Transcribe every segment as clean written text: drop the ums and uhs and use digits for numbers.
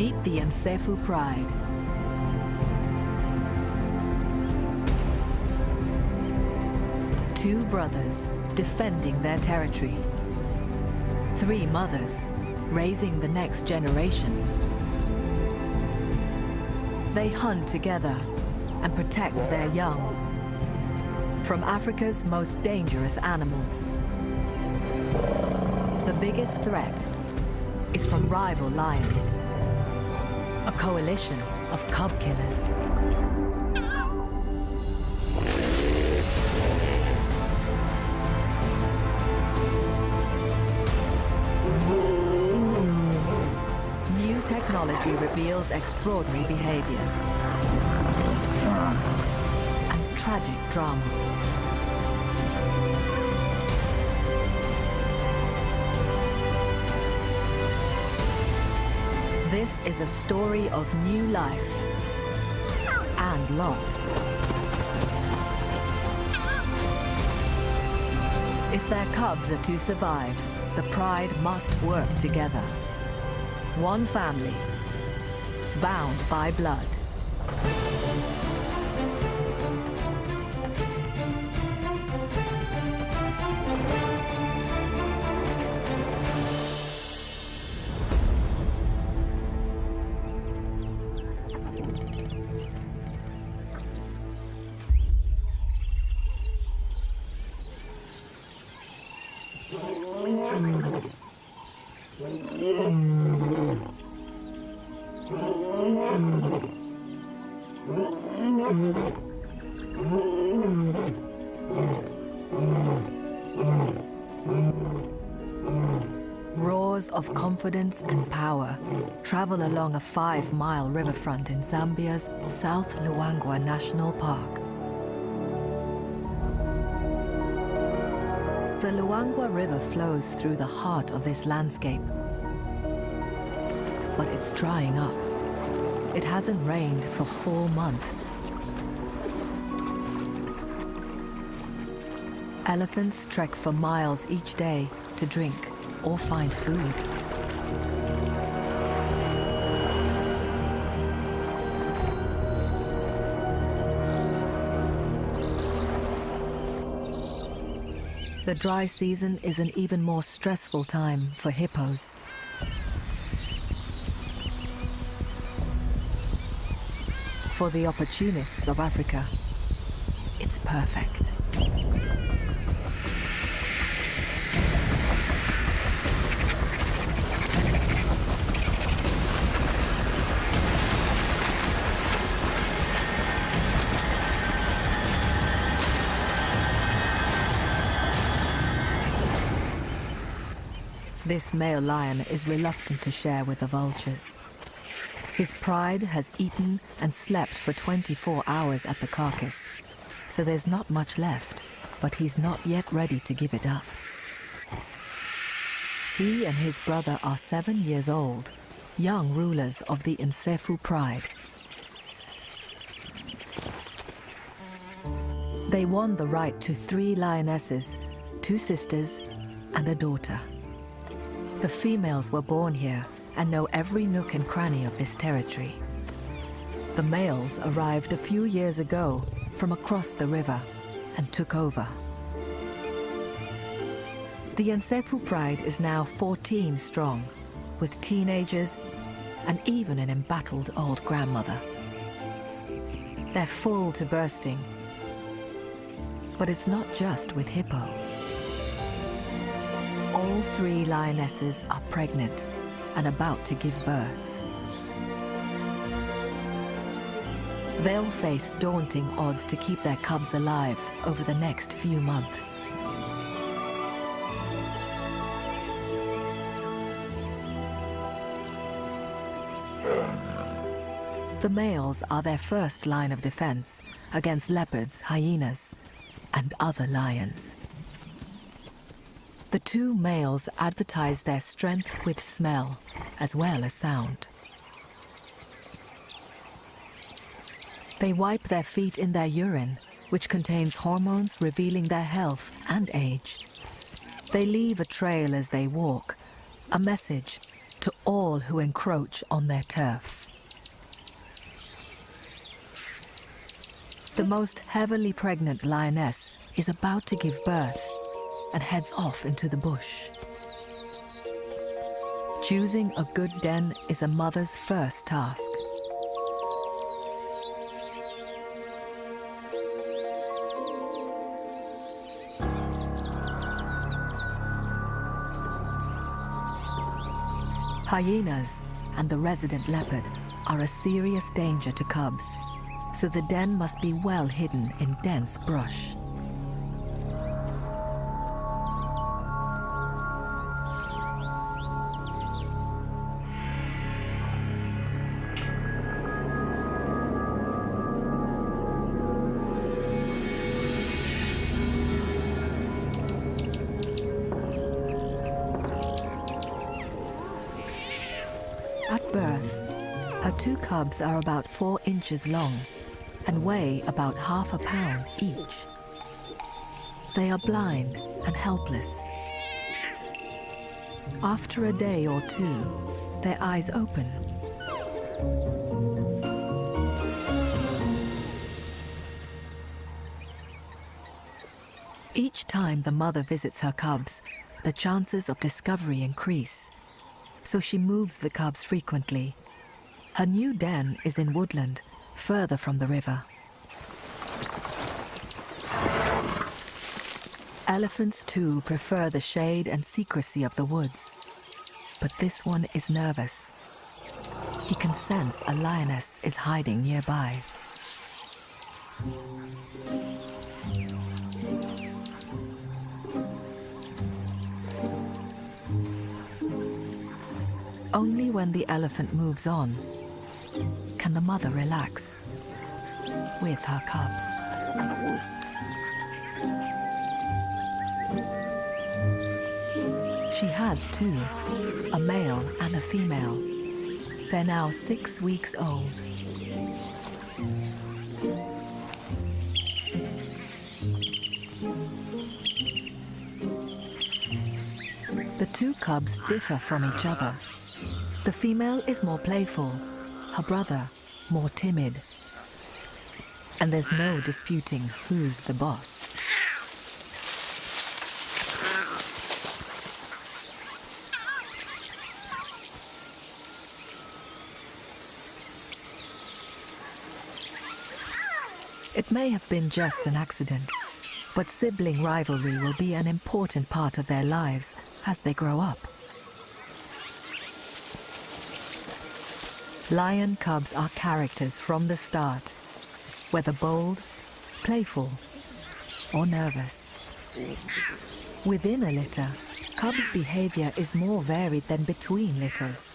Meet the Nsefu pride. Two brothers defending their territory. Three mothers raising the next generation. They hunt together and protect their young from Africa's most dangerous animals. The biggest threat is from rival lions, a coalition of cub killers. New technology reveals extraordinary behavior and tragic drama. This is a story of new life and loss. If their cubs are to survive, the pride must work together. One family, bound by blood. Roars of confidence and power travel along a 5-mile riverfront in Zambia's South Luangwa National Park. The Luangwa River flows through the heart of this landscape, but it's drying up. It hasn't rained for 4 months. Elephants trek for miles each day to drink or find food. The dry season is an even more stressful time for hippos. For the opportunists of Africa, it's perfect. This male lion is reluctant to share with the vultures. His pride has eaten and slept for 24 hours at the carcass, so there's not much left, but he's not yet ready to give it up. He and his brother are 7 years old, young rulers of the Nsefu pride. They won the right to 3 lionesses, 2 sisters, and a daughter. The females were born here and know every nook and cranny of this territory. The males arrived a few years ago from across the river and took over. The Nsefu pride is now 14 strong, with teenagers and even an embattled old grandmother. They're full to bursting, but it's not just with hippo. All 3 lionesses are pregnant and about to give birth. They'll face daunting odds to keep their cubs alive over the next few months. The males are their first line of defense against leopards, hyenas, and other lions. The 2 males advertise their strength with smell as well as sound. They wipe their feet in their urine, which contains hormones revealing their health and age. They leave a trail as they walk, a message to all who encroach on their turf. The most heavily pregnant lioness is about to give birth and heads off into the bush. Choosing a good den is a mother's first task. Hyenas and the resident leopard are a serious danger to cubs, so the den must be well hidden in dense brush. At birth, her 2 cubs are about 4 inches long and weigh about half a pound each. They are blind and helpless. After a day or 2, their eyes open. Each time the mother visits her cubs, the chances of discovery increase, so she moves the cubs frequently. Her new den is in woodland, further from the river. Elephants too prefer the shade and secrecy of the woods, but this one is nervous. He can sense a lioness is hiding nearby. Only when the elephant moves on can the mother relax with her cubs. She has 2, a male and a female. They're now 6 weeks old. The 2 cubs differ from each other. The female is more playful, her brother more timid. And there's no disputing who's the boss. It may have been just an accident, but sibling rivalry will be an important part of their lives as they grow up. Lion cubs are characters from the start, whether bold, playful, or nervous. Within a litter, cubs' behavior is more varied than between litters.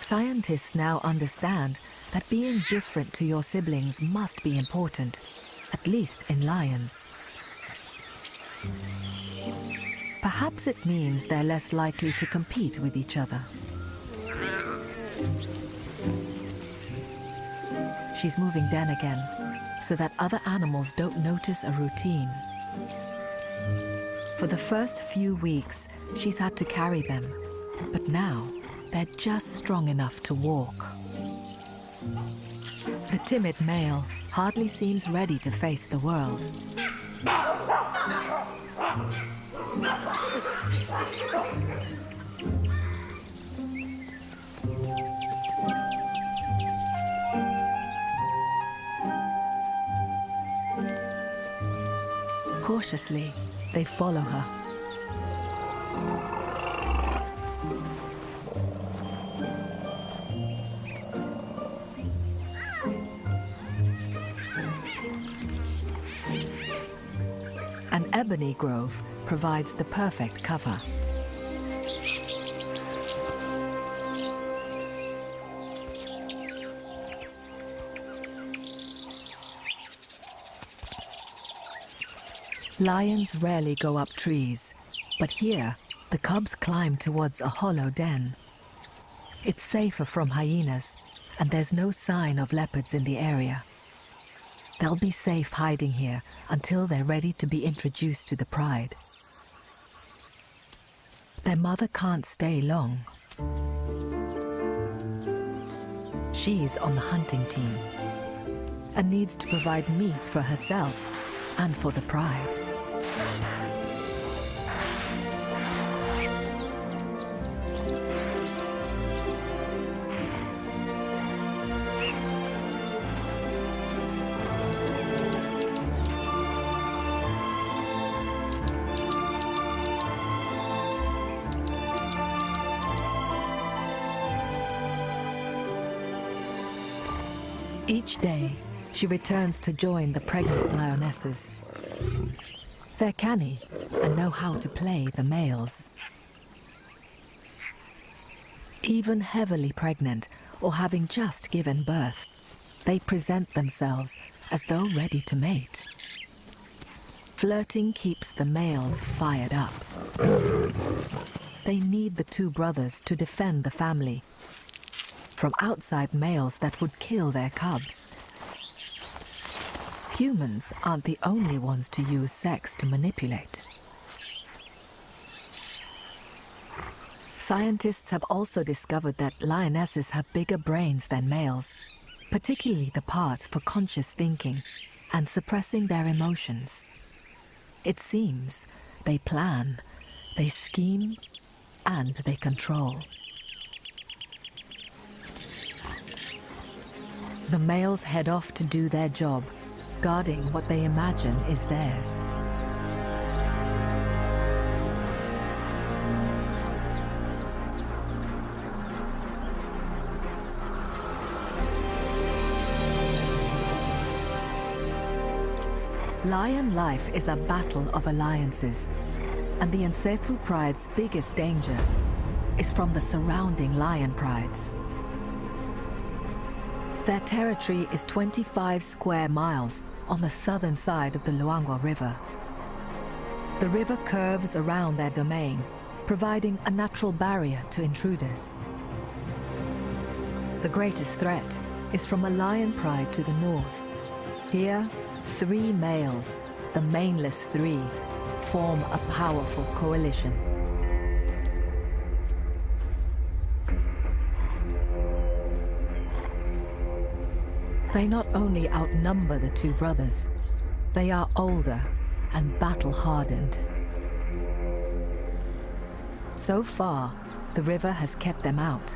Scientists now understand that being different to your siblings must be important, at least in lions. Perhaps it means they're less likely to compete with each other. She's moving den again, so that other animals don't notice a routine. For the first few weeks, she's had to carry them, but now they're just strong enough to walk. The timid male hardly seems ready to face the world. Cautiously, they follow her. An ebony grove provides the perfect cover. Lions rarely go up trees, but here the cubs climb towards a hollow den. It's safer from hyenas, and there's no sign of leopards in the area. They'll be safe hiding here until they're ready to be introduced to the pride. Their mother can't stay long. She's on the hunting team and needs to provide meat for herself and for the pride. Each day, she returns to join the pregnant lionesses. They're canny and know how to play the males. Even heavily pregnant or having just given birth, they present themselves as though ready to mate. Flirting keeps the males fired up. They need the two brothers to defend the family from outside males that would kill their cubs. Humans aren't the only ones to use sex to manipulate. Scientists have also discovered that lionesses have bigger brains than males, particularly the part for conscious thinking and suppressing their emotions. It seems they plan, they scheme, and they control. The males head off to do their job, guarding what they imagine is theirs. Lion life is a battle of alliances, and the Nsefu pride's biggest danger is from the surrounding lion prides. Their territory is 25 square miles on the southern side of the Luangwa River. The river curves around their domain, providing a natural barrier to intruders. The greatest threat is from a lion pride to the north. Here, 3 males, the maneless 3, form a powerful coalition. They not only outnumber the 2 brothers, they are older and battle-hardened. So far, the river has kept them out.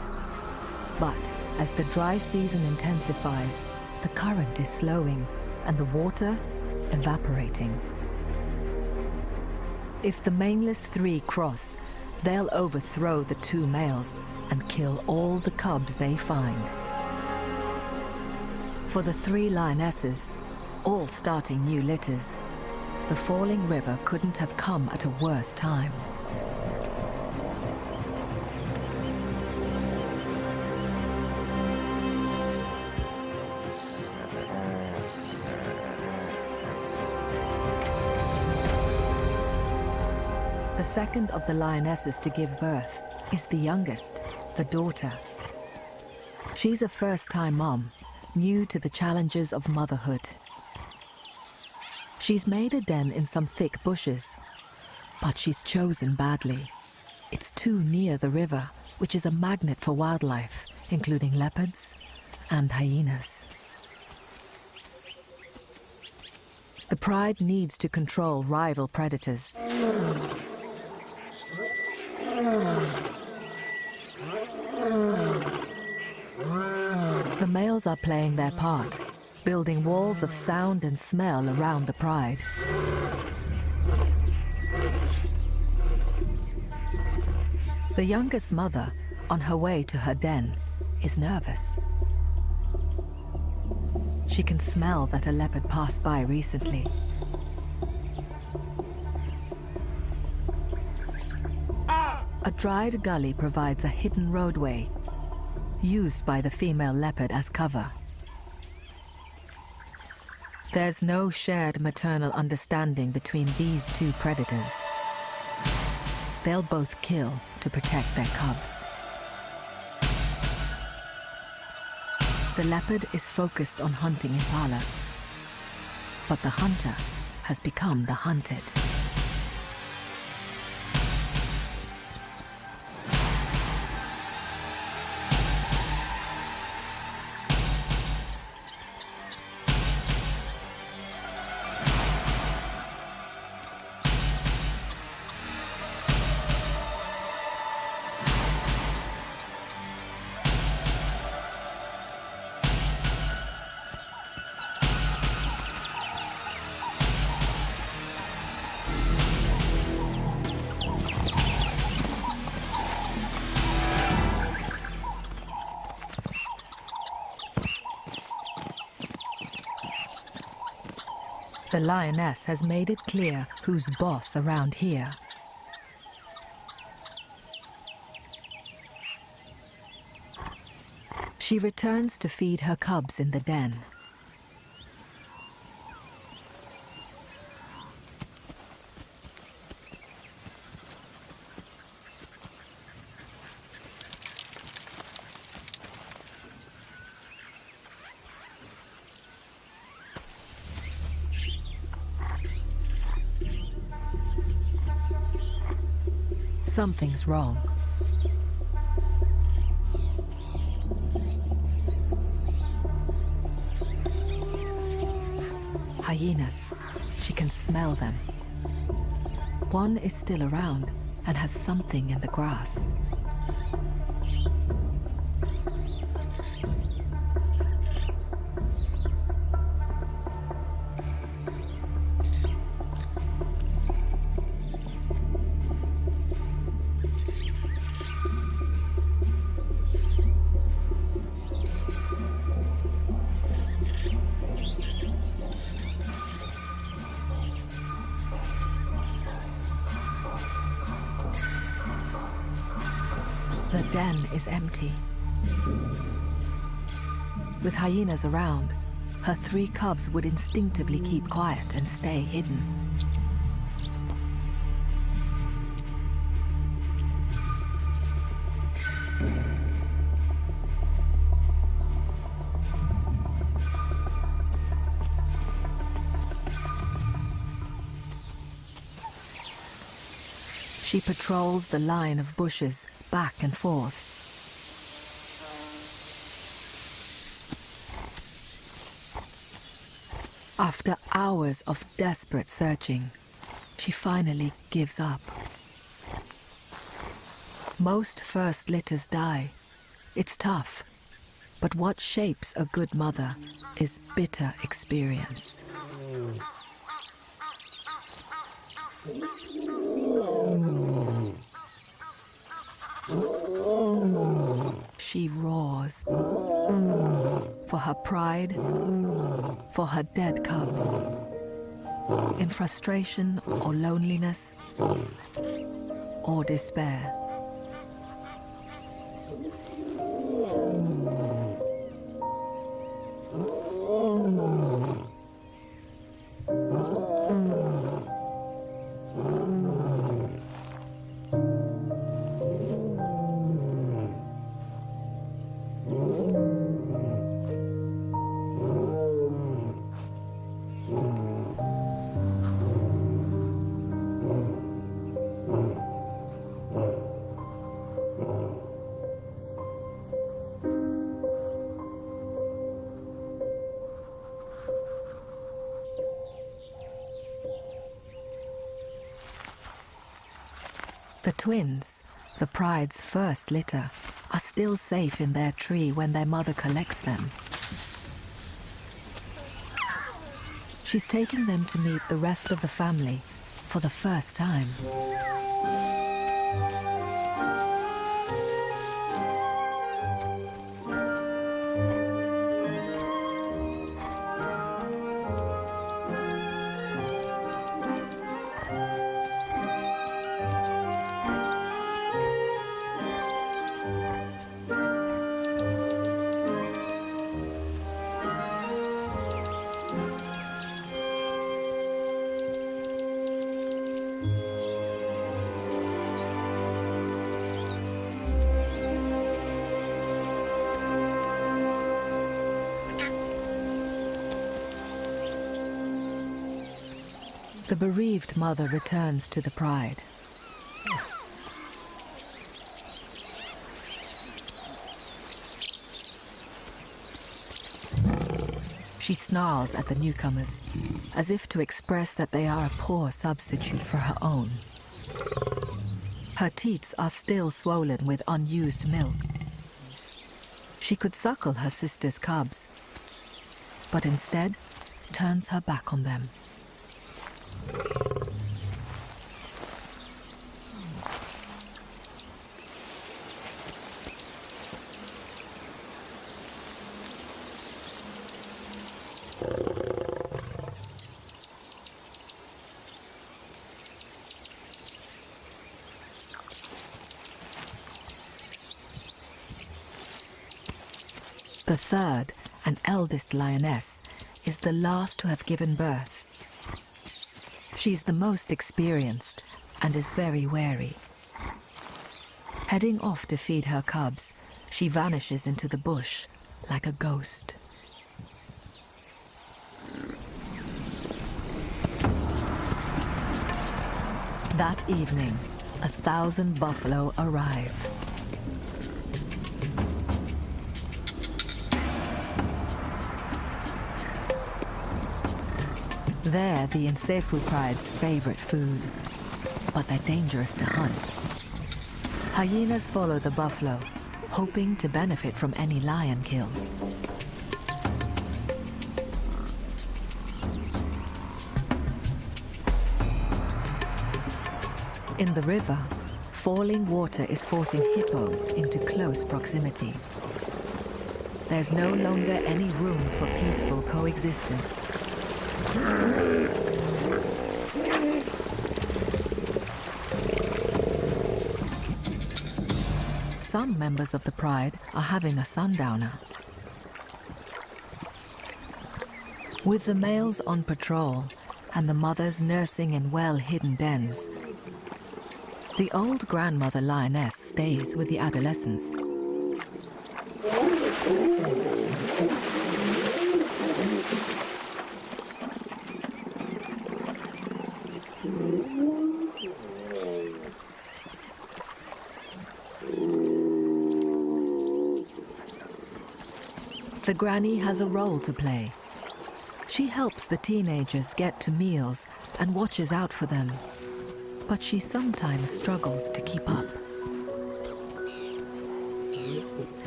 But as the dry season intensifies, the current is slowing and the water evaporating. If the maneless 3 cross, they'll overthrow the 2 males and kill all the cubs they find. For the 3 lionesses, all starting new litters, the falling river couldn't have come at a worse time. The second of the lionesses to give birth is the youngest, the daughter. She's a first-time mom, new to the challenges of motherhood. She's made a den in some thick bushes, but she's chosen badly. It's too near the river, which is a magnet for wildlife, including leopards and hyenas. The pride needs to control rival predators. The males are playing their part, building walls of sound and smell around the pride. The youngest mother, on her way to her den, is nervous. She can smell that a leopard passed by recently. A dried gully provides a hidden roadway, used by the female leopard as cover. There's no shared maternal understanding between these 2 predators. They'll both kill to protect their cubs. The leopard is focused on hunting impala, but the hunter has become the hunted. The lioness has made it clear who's boss around here. She returns to feed her cubs in the den. Something's wrong. Hyenas. She can smell them. One is still around and has something in the grass. The den is empty. With hyenas around, her 3 cubs would instinctively keep quiet and stay hidden. She patrols the line of bushes back and forth. After hours of desperate searching, she finally gives up. Most first litters die. It's tough, but what shapes a good mother is bitter experience. She roars for her pride, for her dead cubs, in frustration or loneliness or despair. The twins, the pride's first litter, are still safe in their tree when their mother collects them. She's taking them to meet the rest of the family for the first time. The bereaved mother returns to the pride. She snarls at the newcomers, as if to express that they are a poor substitute for her own. Her teats are still swollen with unused milk. She could suckle her sister's cubs, but instead turns her back on them. The third and eldest lioness is the last to have given birth. She's the most experienced and is very wary. Heading off to feed her cubs, she vanishes into the bush like a ghost. That evening, 1,000 buffalo arrive. They're the Nsefu pride's favorite food, but they're dangerous to hunt. Hyenas follow the buffalo, hoping to benefit from any lion kills. In the river, falling water is forcing hippos into close proximity. There's no longer any room for peaceful coexistence. Some members of the pride are having a sundowner. With the males on patrol and the mothers nursing in well-hidden dens, the old grandmother lioness stays with the adolescents. The granny has a role to play. She helps the teenagers get to meals and watches out for them, but she sometimes struggles to keep up.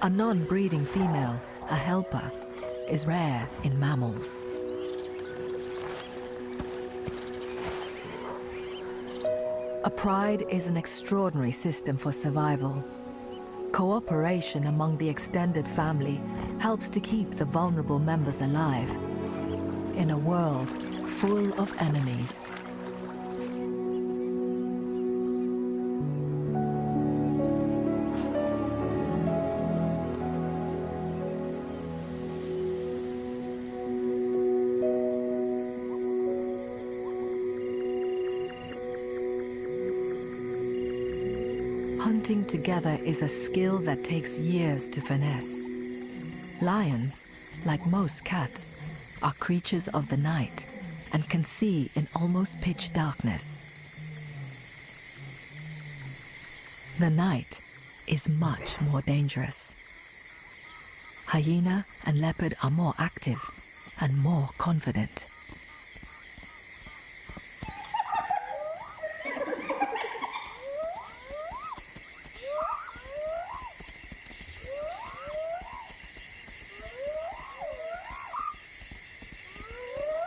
A non-breeding female, a helper, is rare in mammals. A pride is an extraordinary system for survival. Cooperation among the extended family helps to keep the vulnerable members alive in a world full of enemies. Hunting together is a skill that takes years to finesse. Lions, like most cats, are creatures of the night and can see in almost pitch darkness. The night is much more dangerous. Hyena and leopard are more active and more confident.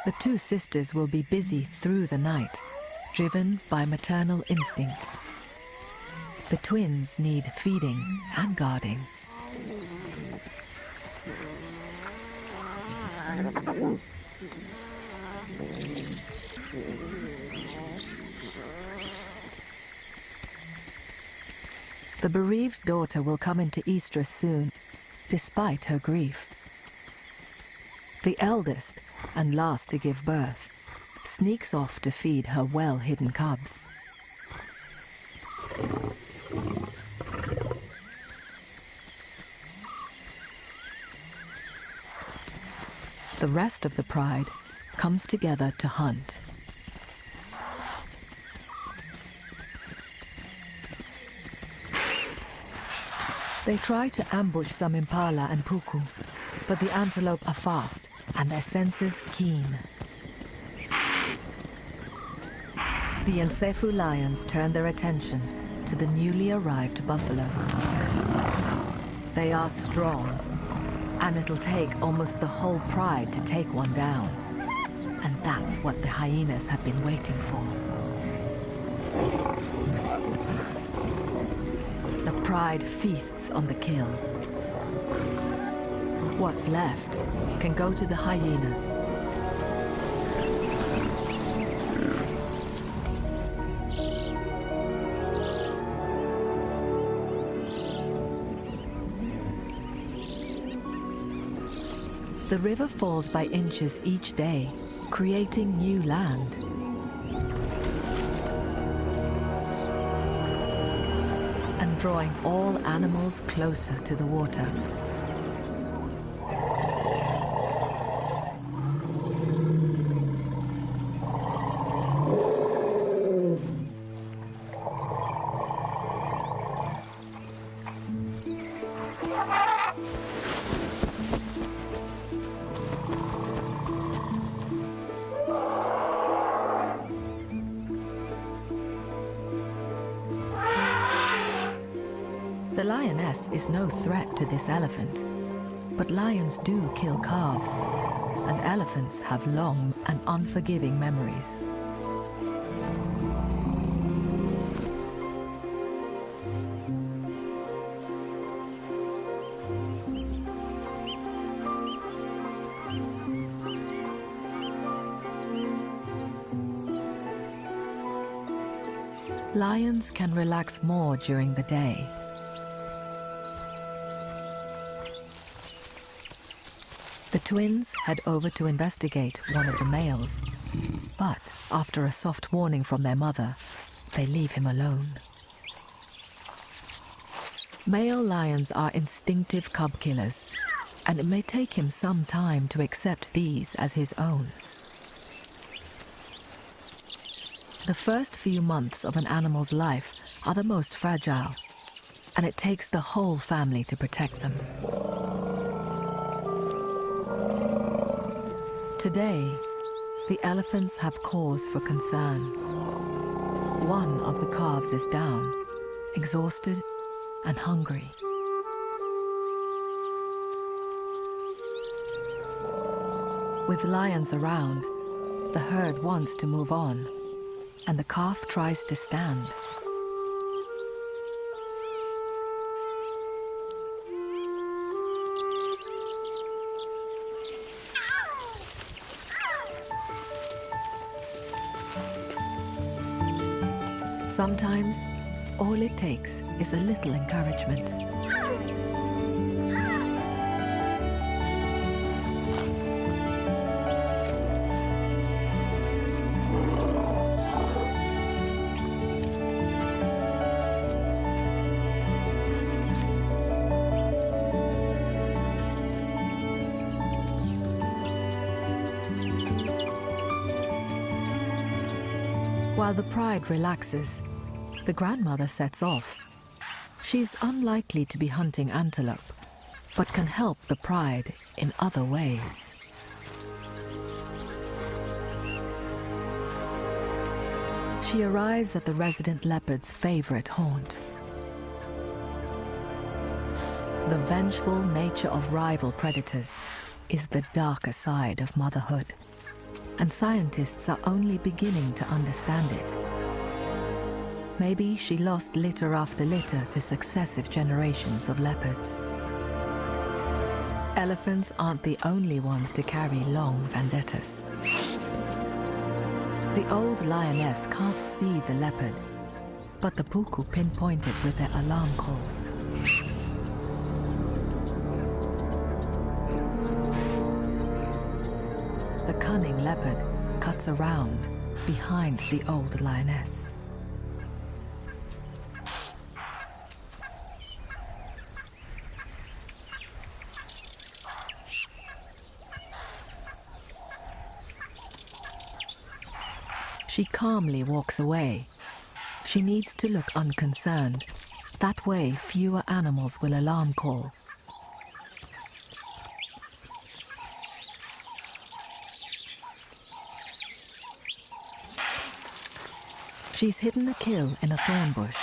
The two sisters will be busy through the night, driven by maternal instinct. The twins need feeding and guarding. The bereaved daughter will come into estrus soon, despite her grief. The eldest, and last to give birth, sneaks off to feed her well-hidden cubs. The rest of the pride comes together to hunt. They try to ambush some impala and puku, but the antelope are fast and their senses keen. The Nsefu lions turn their attention to the newly arrived buffalo. They are strong, and it'll take almost the whole pride to take one down. And that's what the hyenas have been waiting for. The pride feasts on the kill. What's left can go to the hyenas. The river falls by inches each day, creating new land. And drawing all animals closer to the water. The lioness is no threat to this elephant, but lions do kill calves, and elephants have long and unforgiving memories. Lions can relax more during the day. The twins head over to investigate one of the males, but after a soft warning from their mother, they leave him alone. Male lions are instinctive cub killers, and it may take him some time to accept these as his own. The first few months of an animal's life are the most fragile, and it takes the whole family to protect them. Today, the elephants have cause for concern. One of the calves is down, exhausted and hungry. With lions around, the herd wants to move on, and the calf tries to stand. Sometimes, all it takes is a little encouragement. While the pride relaxes, the grandmother sets off. She's unlikely to be hunting antelope, but can help the pride in other ways. She arrives at the resident leopard's favorite haunt. The vengeful nature of rival predators is the darker side of motherhood, and scientists are only beginning to understand it. Maybe she lost litter after litter to successive generations of leopards. Elephants aren't the only ones to carry long vendettas. The old lioness can't see the leopard, but the puku pinpoint it with their alarm calls. The cunning leopard cuts around behind the old lioness. She calmly walks away. She needs to look unconcerned. That way, fewer animals will alarm call. She's hidden a kill in a thorn bush.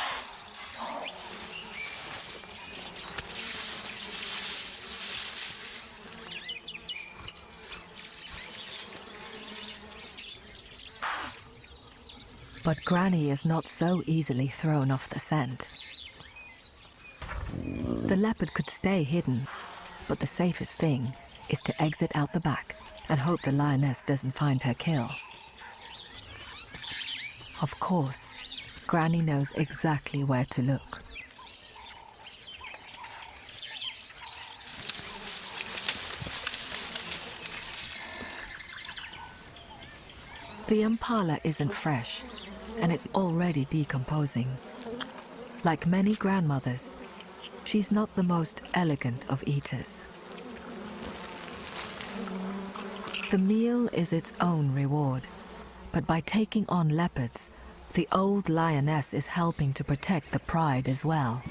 But Granny is not so easily thrown off the scent. The leopard could stay hidden, but the safest thing is to exit out the back and hope the lioness doesn't find her kill. Of course, Granny knows exactly where to look. The impala isn't fresh, and it's already decomposing. Like many grandmothers, she's not the most elegant of eaters. The meal is its own reward, but by taking on leopards, the old lioness is helping to protect the pride as well.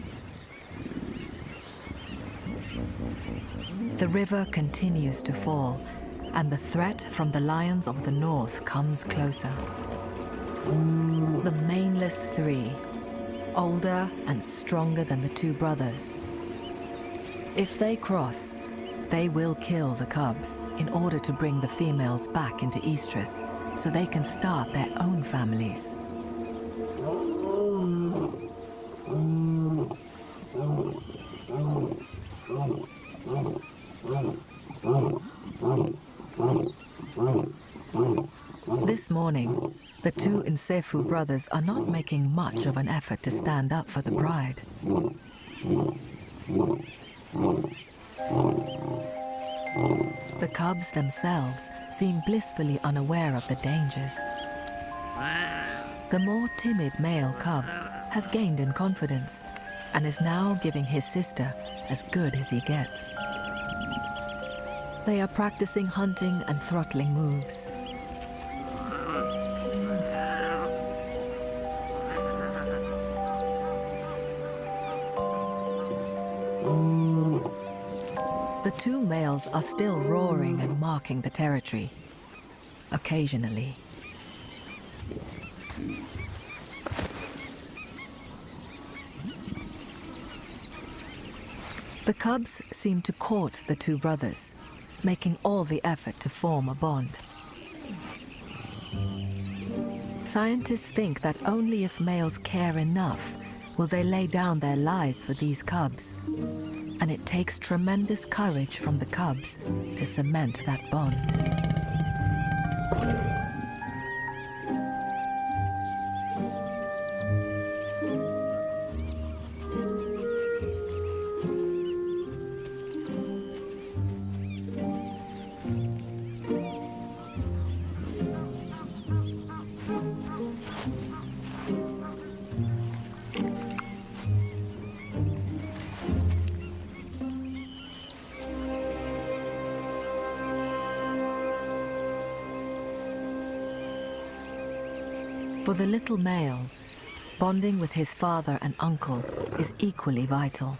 The river continues to fall, and the threat from the lions of the north comes closer. The maneless three, older and stronger than the two brothers. If they cross, they will kill the cubs in order to bring the females back into estrus so they can start their own families. This morning, the two Nsefu brothers are not making much of an effort to stand up for the bride. The cubs themselves seem blissfully unaware of the dangers. The more timid male cub has gained in confidence and is now giving his sister as good as he gets. They are practicing hunting and throttling moves. The two males are still roaring and marking the territory, occasionally. The cubs seem to court the two brothers, making all the effort to form a bond. Scientists think that only if males care enough will they lay down their lives for these cubs. And it takes tremendous courage from the cubs to cement that bond. For the little male, bonding with his father and uncle is equally vital.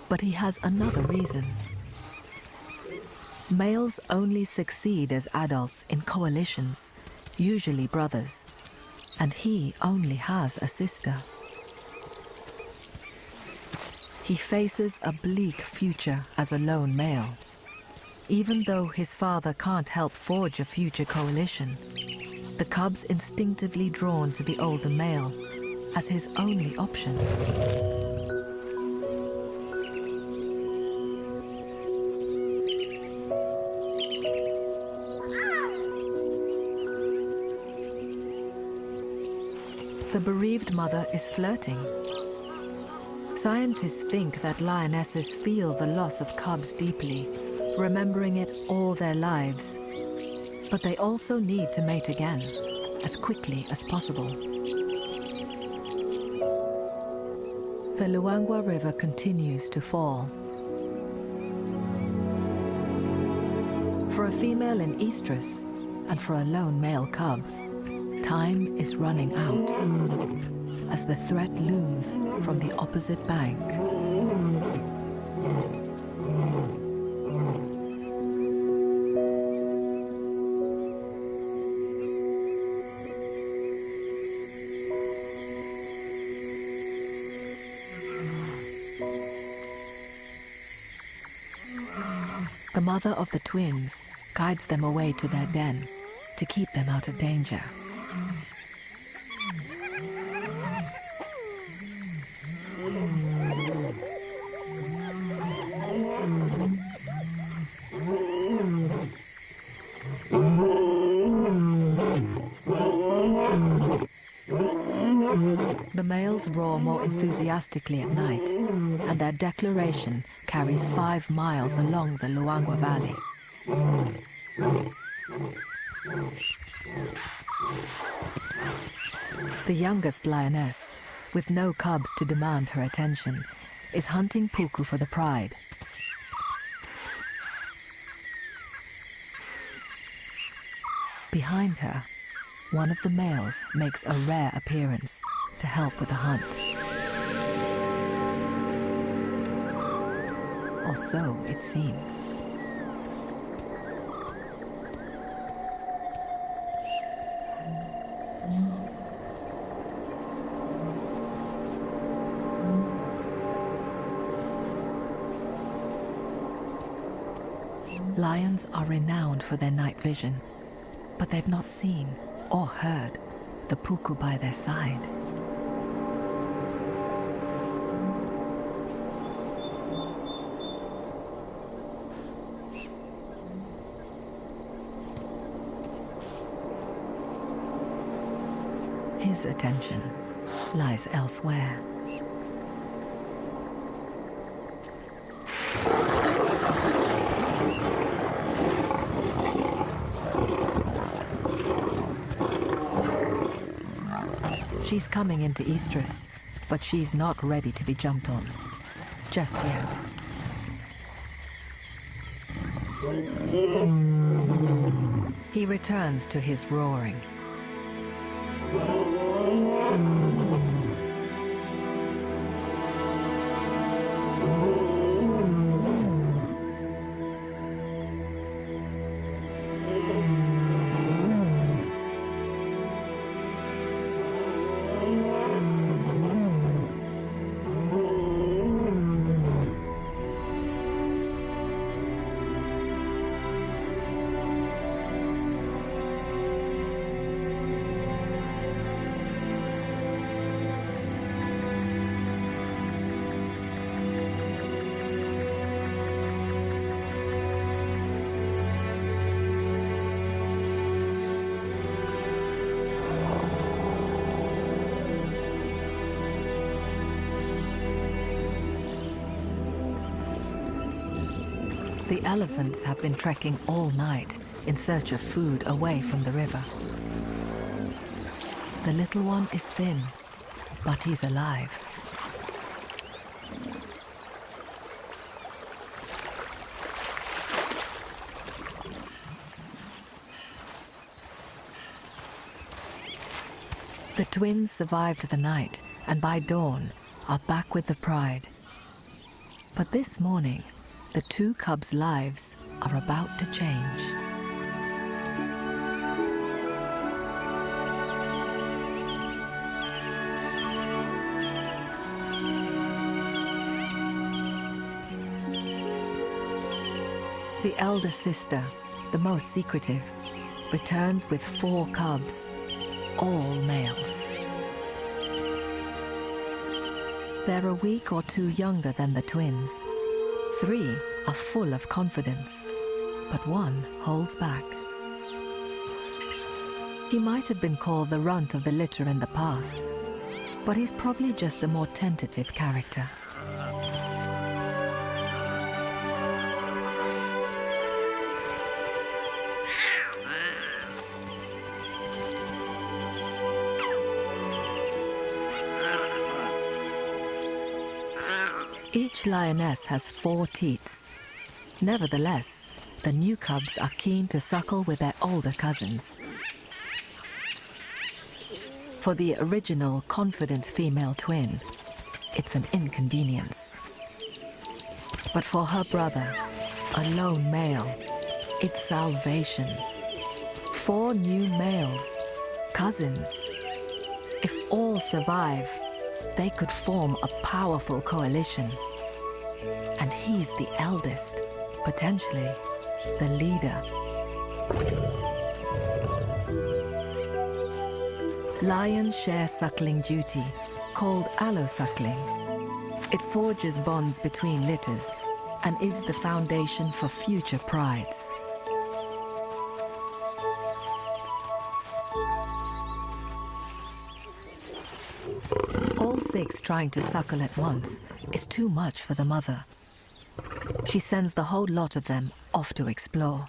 But he has another reason. Males only succeed as adults in coalitions, usually brothers, and he only has a sister. He faces a bleak future as a lone male. Even though his father can't help forge a future coalition, the cub's instinctively drawn to the older male as his only option. The bereaved mother is flirting. Scientists think that lionesses feel the loss of cubs deeply, remembering it all their lives. But they also need to mate again, as quickly as possible. The Luangwa River continues to fall. For a female in estrus, and for a lone male cub, time is running out, as the threat looms from the opposite bank. The mother of the twins guides them away to their den to keep them out of danger. The males roar more enthusiastically at night, and their declaration carries 5 miles along the Luangwa Valley. The youngest lioness, with no cubs to demand her attention, is hunting puku for the pride. Behind her, one of the males makes a rare appearance to help with the hunt. Or so it seems. Lions are renowned for their night vision, but they've not seen or heard the puku by their side. His attention lies elsewhere. She's coming into estrus, but she's not ready to be jumped on just yet. He returns to his roaring. The elephants have been trekking all night in search of food away from the river. The little one is thin, but he's alive. The twins survived the night and by dawn are back with the pride. But this morning, the two cubs' lives are about to change. The elder sister, the most secretive, returns with 4 cubs, all males. They're a week or 2 younger than the twins. 3 are full of confidence, but 1 holds back. He might have been called the runt of the litter in the past, but he's probably just a more tentative character. Each lioness has 4 teats. Nevertheless, the new cubs are keen to suckle with their older cousins. For the original confident female twin, it's an inconvenience. But for her brother, a lone male, it's salvation. 4 new males, cousins. If all survive, they could form a powerful coalition. And he's the eldest, potentially the leader. Lions share suckling duty, called allosuckling. It forges bonds between litters and is the foundation for future prides. All 6 trying to suckle at once is too much for the mother. She sends the whole lot of them off to explore.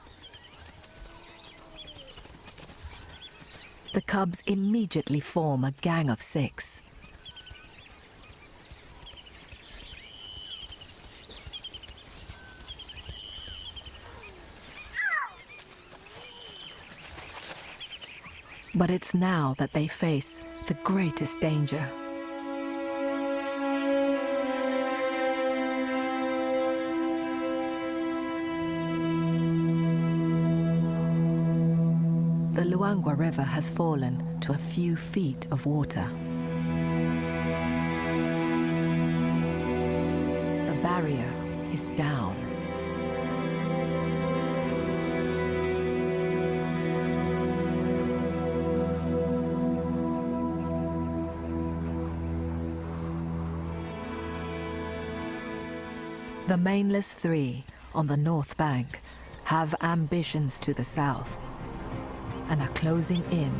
The cubs immediately form a gang of 6. But it's now that they face the greatest danger. The Luangwa River has fallen to a few feet of water. The barrier is down. The Mainless 3 on the north bank have ambitions to the south and are closing in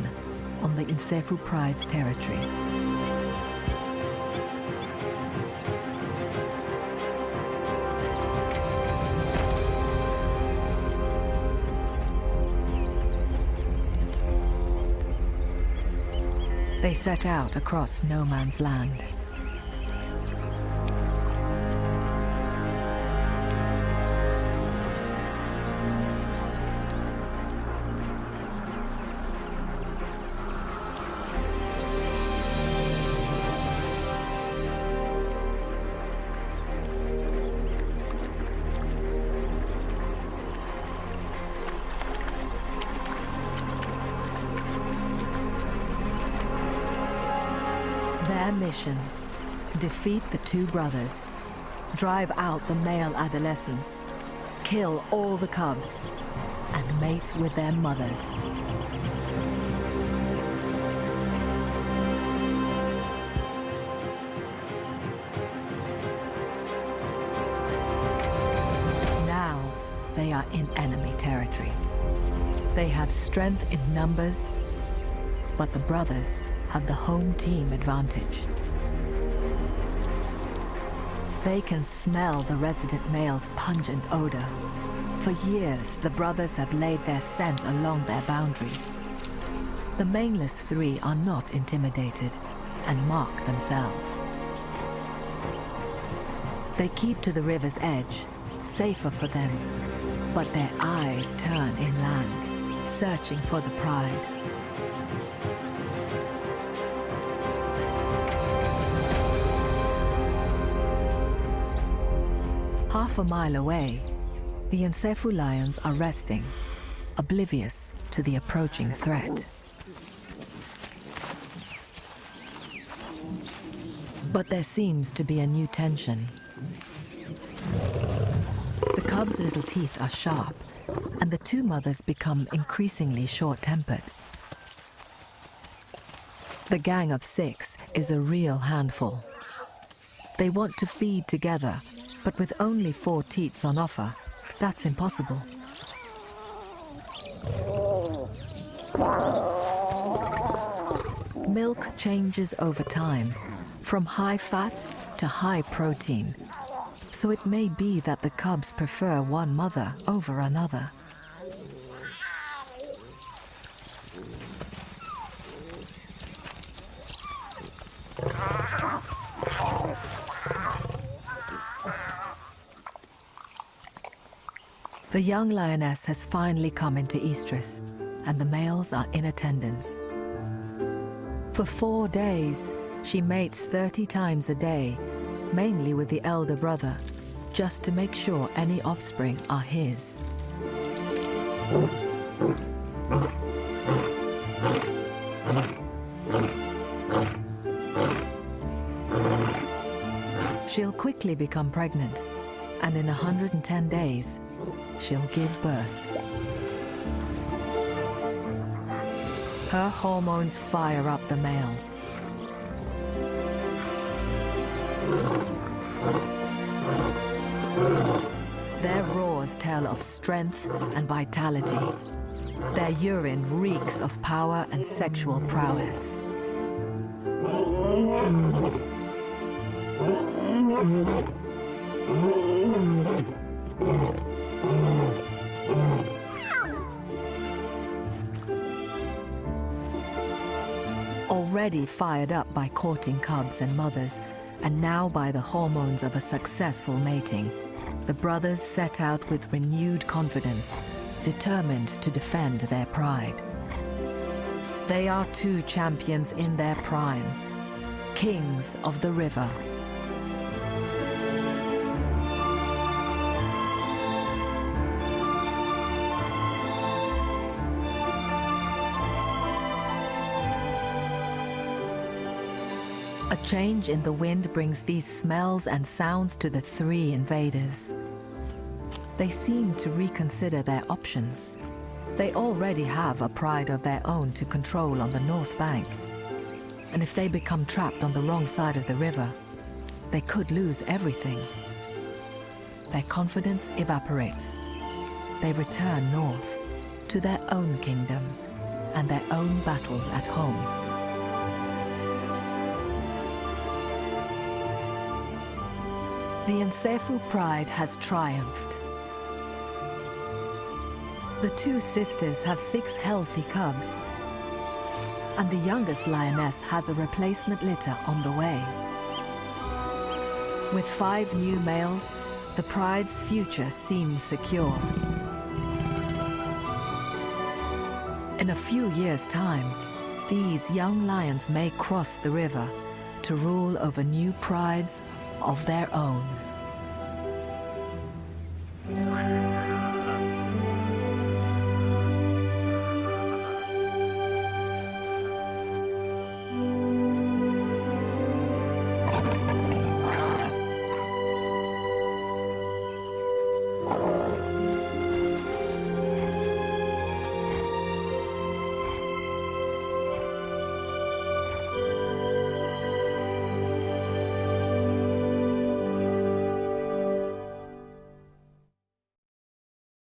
on the Insefu Pride's territory. They set out across no man's land. Their mission: defeat the 2 brothers, drive out the male adolescents, kill all the cubs, and mate with their mothers. Now they are in enemy territory. They have strength in numbers, but the brothers have the home team advantage. They can smell the resident male's pungent odor. For years, the brothers have laid their scent along their boundary. The Mainless 3 are not intimidated and mark themselves. They keep to the river's edge, safer for them, but their eyes turn inland, searching for the pride. Half a mile away, the Insefu lions are resting, oblivious to the approaching threat. But there seems to be a new tension. The cubs' little teeth are sharp, and the 2 mothers become increasingly short-tempered. The gang of 6 is a real handful. They want to feed together, but with only 4 teats on offer, that's impossible. Milk changes over time, from high fat to high protein, so it may be that the cubs prefer one mother over another. The young lioness has finally come into estrus, and the males are in attendance. For 4 days, she mates 30 times a day, mainly with the elder brother, just to make sure any offspring are his. She'll quickly become pregnant, and in 110 days, she'll give birth. Her hormones fire up the males. Their roars tell of strength and vitality. Their urine reeks of power and sexual prowess. already fired up by courting cubs and mothers, and now by the hormones of a successful mating, the brothers set out with renewed confidence, determined to defend their pride. They are two champions in their prime, kings of the river. A change in the wind brings these smells and sounds to the three invaders. They seem to reconsider their options. They already have a pride of their own to control on the north bank. And if they become trapped on the wrong side of the river, they could lose everything. Their confidence evaporates. They return north to their own kingdom and their own battles at home. The Nsefu pride has triumphed. The two sisters have 6 healthy cubs, and the youngest lioness has a replacement litter on the way. With 5 new males, the pride's future seems secure. In a few years' time, these young lions may cross the river to rule over new prides of their own.